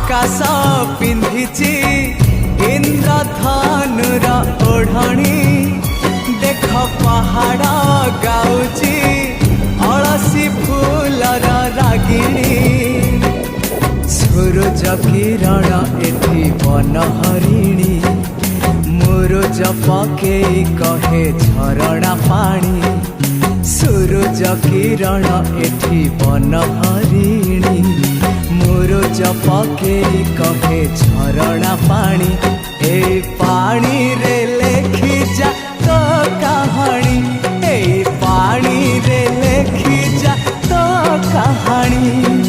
आकाश पिंधिची इंद्रधनुर ओढ़णी देख पहाड़ गाउची अलसी फूलर रागिणी सूरज किरण एठी बनहरिणी मुरुज पकेई कहे झरणा पानी सूरज किरण एठी बनहरिणी मुरुज पकेई कहे झरणा पानी ए पानी रे लेखी जा तो कहानी ए पानी रे लेखी जा तो कहानी।